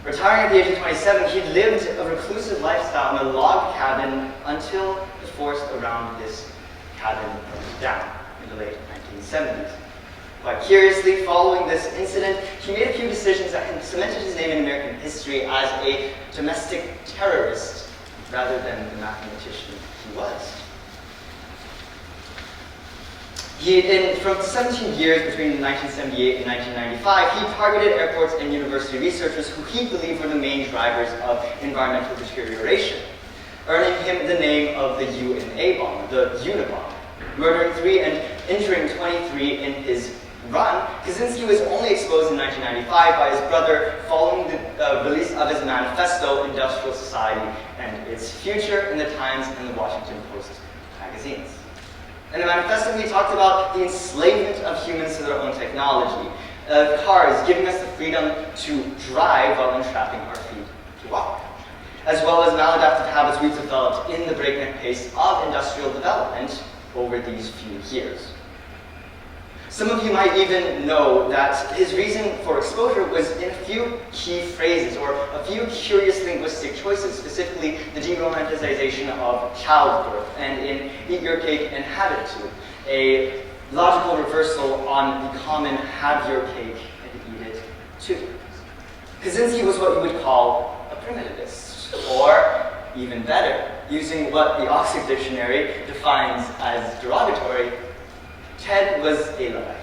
Retiring at the age of 27, he lived a reclusive lifestyle in a log cabin until the forest around this cabin burned down in the late 1970s. Quite curiously, following this incident, he made a few decisions that cemented his name in American history as a domestic terrorist rather than the mathematician he was. From 17 years between 1978 and 1995, he targeted airports and university researchers who he believed were the main drivers of environmental deterioration, earning him the name of the UNA bomber, the Unabomber. Murdering 3 and injuring 23 in his run, Kaczynski was only exposed in 1995 by his brother following the release of his manifesto, Industrial Society and Its Future, in the Times and the Washington Post magazines. In the manifesto, he talked about the enslavement of humans to their own technology, cars giving us the freedom to drive while entrapping our feet to walk, as well as maladaptive habits we've developed in the breakneck pace of industrial development over these few years. Some of you might even know that his reason for exposure was in a few key phrases or a few curious linguistic choices, specifically the deromanticization of childbirth and in Eat Your Cake and Have It Too, a logical reversal on the common have your cake and eat it too. Kaczynski was what you would call a primitivist, or even better, using what the Oxford Dictionary defines as derogatory, Ted was a Luddite.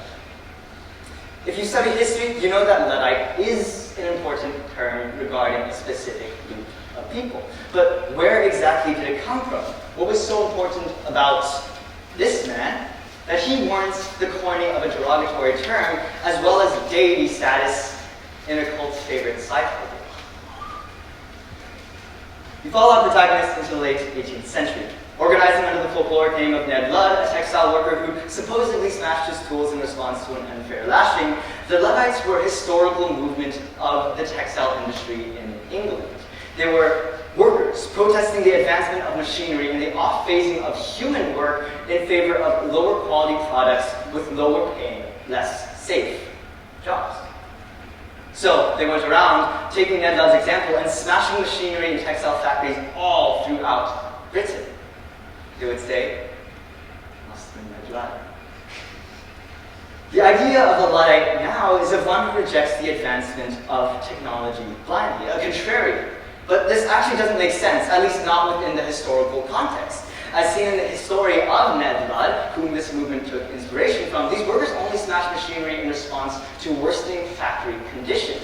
If you study history, you know that Luddite is an important term regarding a specific group of people. But where exactly did it come from? What was so important about this man that he warrants the coining of a derogatory term as well as deity status in a cult's favorite sci-fi book? We follow our protagonist into the late 18th century. Organizing under the folkloric name of Ned Ludd, a textile worker who supposedly smashed his tools in response to an unfair lashing, the Luddites were a historical movement of the textile industry in England. They were workers protesting the advancement of machinery and the off-phasing of human work in favor of lower quality products with lower paying, less safe jobs. So they went around taking Ned Ludd's example and smashing machinery in textile factories all throughout Britain. They would say, must have been Ned Ludd. The idea of the Luddite now is of one who rejects the advancement of technology blindly, a contrarian. But this actually doesn't make sense, at least not within the historical context. As seen in the story of Ned Ludd, whom this movement took inspiration from, these workers only smashed machinery in response to worsening factory conditions,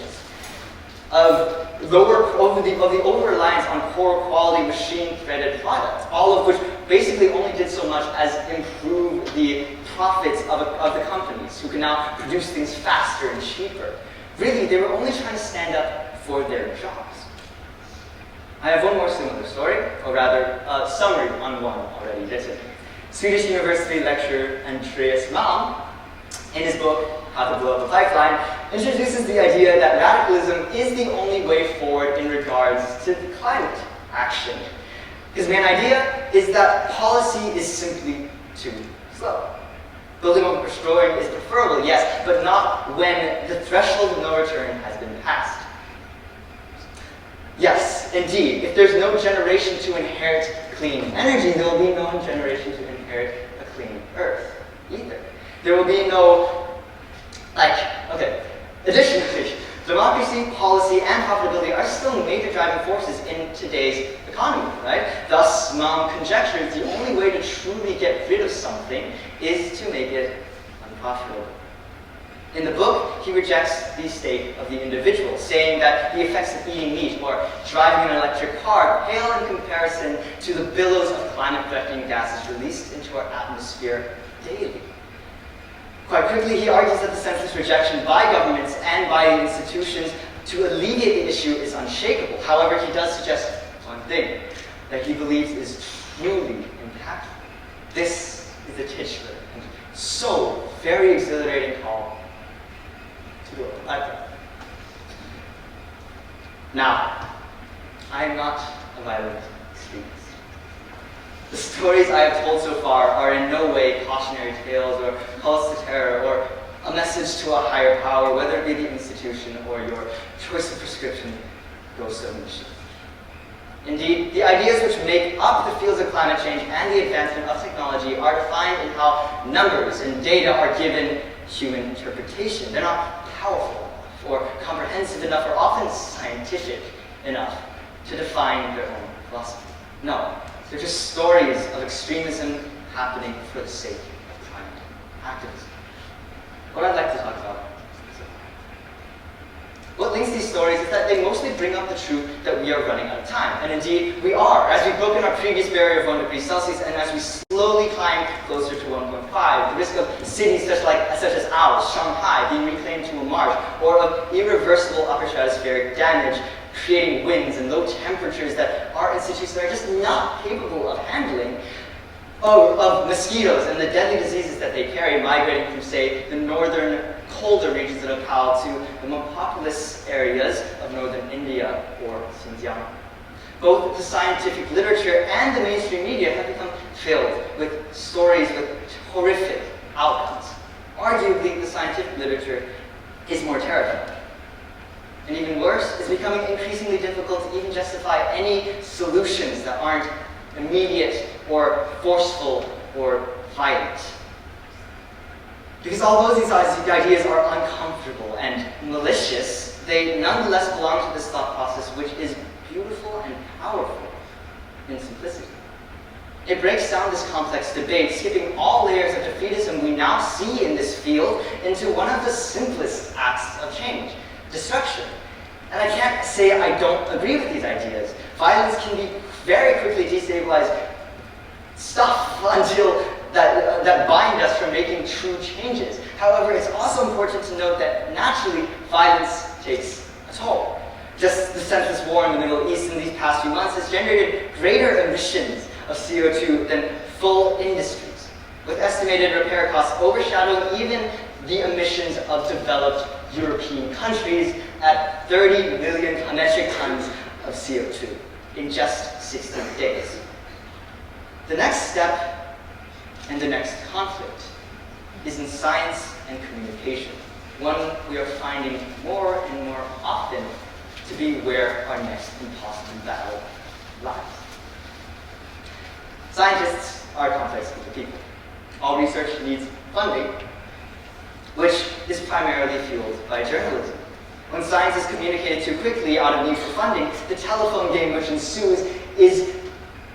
of the over-reliance on poor quality machine-threaded products, all of which basically only did so much as improve the profits of the companies, who can now produce things faster and cheaper. Really, they were only trying to stand up for their jobs. I have one more similar story, or rather, a summary on one already written. Swedish University lecturer Andreas Malm, in his book, How to Blow Up a Pipeline, introduces the idea that radicalism is the only way forward in regards to climate action. His main idea is that policy is simply too slow. Building over destroying is preferable, yes, but not when the threshold of no return has been passed. Yes, indeed, if there's no generation to inherit clean energy, there will be no generation to inherit a clean earth either. There will be no, additionally, democracy, policy, and profitability are still major driving forces in today's economy, right? Thus, Malm conjectures the only way to truly get rid of something is to make it unprofitable. In the book, he rejects the state of the individual, saying that the effects of eating meat or driving an electric car pale in comparison to the billows of climate-threatening gases released into our atmosphere daily. Quite quickly, he argues that the senseless rejection by governments and by the institutions to alleviate the issue is unshakable. However, he does suggest one thing that he believes is truly impactful. This is the titular and so very exhilarating call to go to life. Now, I am not a violent extremist. The stories I have told so far are in no way cautionary tales or calls to terror or a message to a higher power, whether it be the institution or your choice of prescription gross emissions. Indeed, the ideas which make up the fields of climate change and the advancement of technology are defined in how numbers and data are given human interpretation. They're not powerful enough, or comprehensive enough, or often scientific enough to define their own philosophy. No, they're just stories of extremism happening for the sake of climate activism. What I'd like to talk about what links these stories is that they mostly bring up the truth that we are running out of time. And indeed, we are. As we've broken our previous barrier of 1 degree Celsius, and as we slowly climb closer to 1.5, the risk of cities such as ours, Shanghai, being reclaimed to a marsh, or of irreversible upper stratospheric damage, creating winds and low temperatures that our institutions are just not capable of handling, of mosquitoes and the deadly diseases that they carry, migrating from, say, the northern colder regions of Nepal to the more populous areas of northern India or Xinjiang. Both the scientific literature and the mainstream media have become filled with stories with horrific outcomes. Arguably, the scientific literature is more terrifying. And even worse, it's becoming increasingly difficult to even justify any solutions that aren't immediate or forceful or violent. Because although these ideas are uncomfortable and malicious, they nonetheless belong to this thought process, which is beautiful and powerful in simplicity. It breaks down this complex debate, skipping all layers of defeatism we now see in this field into one of the simplest acts of change: destruction. And I can't say I don't agree with these ideas. Violence can be very quickly destabilize stuff until that bind us from making true changes. However, it's also important to note that naturally, violence takes a toll. Just the senseless war in the Middle East in these past few months has generated greater emissions of CO2 than full industries, with estimated repair costs overshadowing even the emissions of developed European countries at 30 million metric tons of CO2 in just 60 days. The next step and the next conflict is in science and communication, one we are finding more and more often to be where our next impossible battle lies. Scientists are a complex group of people. All research needs funding, which is primarily fueled by journalism. When science is communicated too quickly out of need for funding, the telephone game which ensues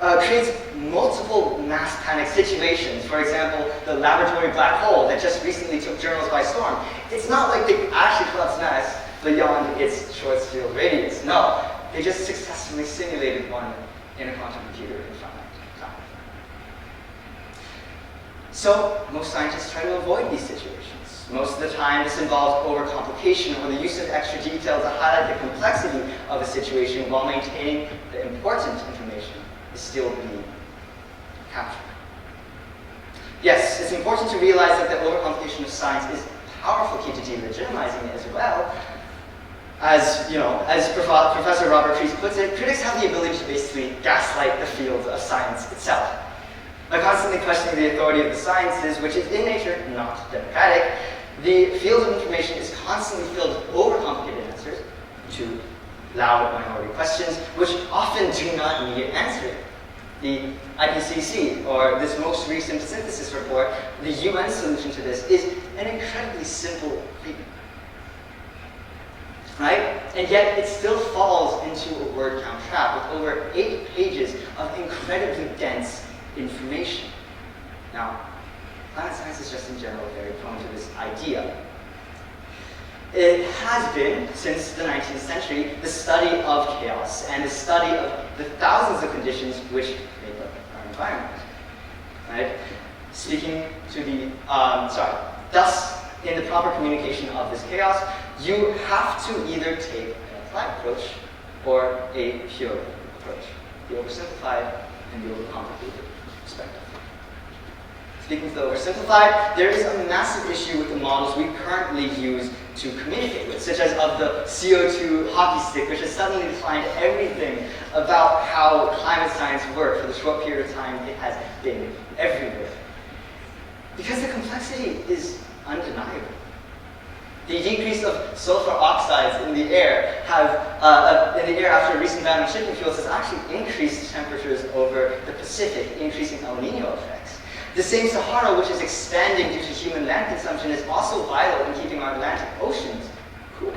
creates multiple mass panic situations. For example, the laboratory black hole that just recently took journals by storm. It's not like they actually collapsed mass beyond its Schwarzschild field radius. No, they just successfully simulated one in a quantum computer in finite time. So, most scientists try to avoid these situations. Most of the time, this involves overcomplication or the use of extra detail to highlight the complexity of a situation while maintaining the important information is still being captured. Yes, it's important to realize that the overcomplication of science is a powerful key to delegitimizing it as well. As Professor Robert Trees puts it, critics have the ability to basically gaslight the field of science itself. By constantly questioning the authority of the sciences, which is in nature not democratic, the field of information is constantly filled with overcomplicated answers to loud minority questions, which often do not need answering. The IPCC, or this most recent synthesis report, the UN solution to this is an incredibly simple statement. Right? And yet it still falls into a word count trap with over 8 pages of incredibly dense information. Now, climate science is just in general very prone to this idea. It has been, since the 19th century, the study of chaos and the study of the thousands of conditions which make up our environment. Right? Speaking to the, thus, in the proper communication of this chaos, you have to either take an applied approach or a pure approach, the oversimplified and the overcomplicated perspective. Speaking to the oversimplified, there is a massive issue with the models we currently use to communicate with, such as of the CO2 hockey stick, which has suddenly defined everything about how climate science works for the short period of time it has been everywhere. Because the complexity is undeniable. The decrease of sulfur oxides in the air after a recent ban on shipping fuels has actually increased temperatures over the Pacific, increasing El Nino effects. The same Sahara, which is expanding due to human land consumption, is also vital in keeping our Atlantic oceans cool.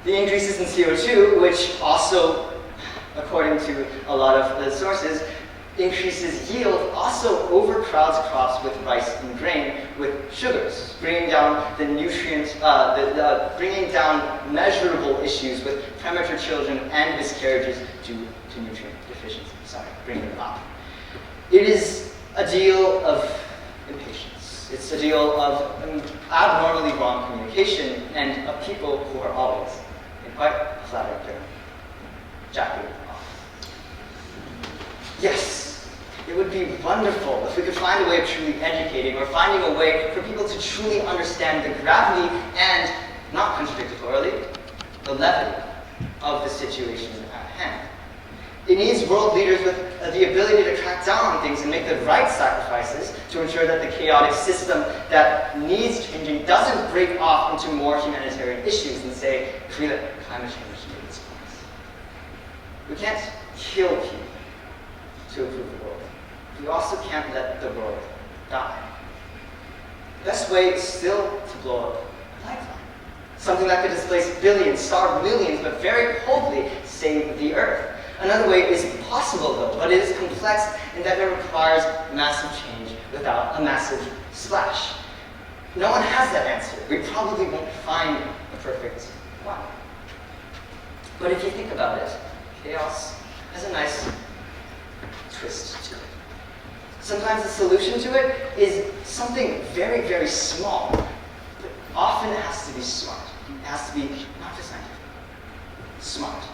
The increases in CO2, which also, according to a lot of the sources, increases yield, also overcrowds crops with rice and grain with sugars, bringing down the nutrients, bringing down measurable issues with premature children and miscarriages due to nutrient deficiency. Sorry, bringing them up. It is a deal of impatience. It's a deal of abnormally wrong communication and of people who are always, in quite a flattering term, jacking off. Yes, it would be wonderful if we could find a way of truly educating or finding a way for people to truly understand the gravity and, not contradictorily, the levity of the situation at hand. It needs world leaders with the ability to track down on things and make the right sacrifices to ensure that the chaotic system that needs changing doesn't break off into more humanitarian issues and say, if we let climate change take its place. We can't kill people to improve the world. We also can't let the world die. The best way is still to blow up a lifeline. Something that could displace billions, starve millions, but very coldly save the earth. Another way is possible though, but it is complex in that it requires massive change without a massive splash. No one has that answer. We probably won't find the perfect one. But if you think about it, chaos has a nice twist to it. Sometimes the solution to it is something very, very small, but often it has to be smart. It has to be not just scientific, smart.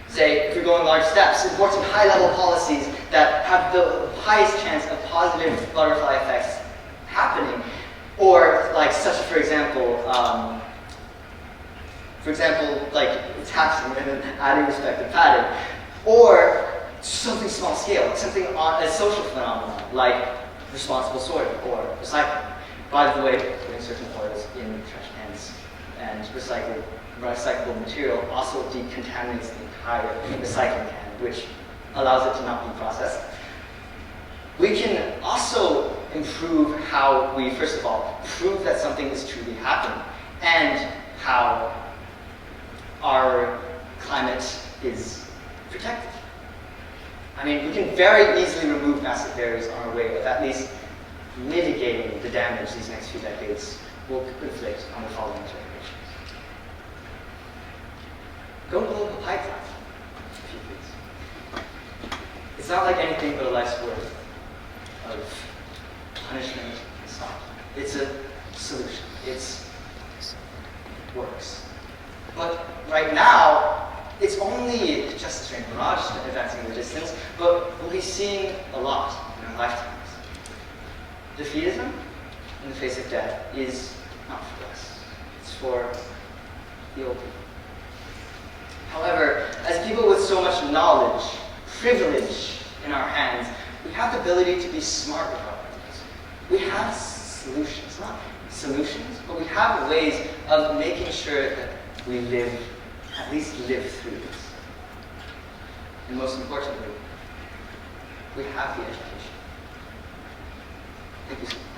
Say, if you're going large steps, enforcing high-level policies that have the highest chance of positive butterfly effects happening, or like such, for example, like taxing and then adding respective padding, or something small scale, something on a social phenomenon like responsible sorting or recycling. By the way, putting certain oils in trash cans and recyclable material also decontaminates the entire recycling can, which allows it to not be processed. We can also improve how we, first of all, prove that something is truly happening and how our climate is protected. I mean, we can very easily remove massive barriers on our way of at least mitigating the damage these next few decades will inflict on the following generations. Go blow up a pipeline, if you please. It's not like anything but a life's worth of punishment and suffering. It's a solution. It works. But right now, it's only just a strange mirage advancing in the distance, but we'll be seeing a lot in our lifetimes. Defeatism in the face of death is not for us. It's for the old people. However, as people with so much knowledge, privilege in our hands, we have the ability to be smart with our things. We have solutions, not solutions, but we have ways of making sure that we at least live through this. And most importantly, we have the education. Thank you so much.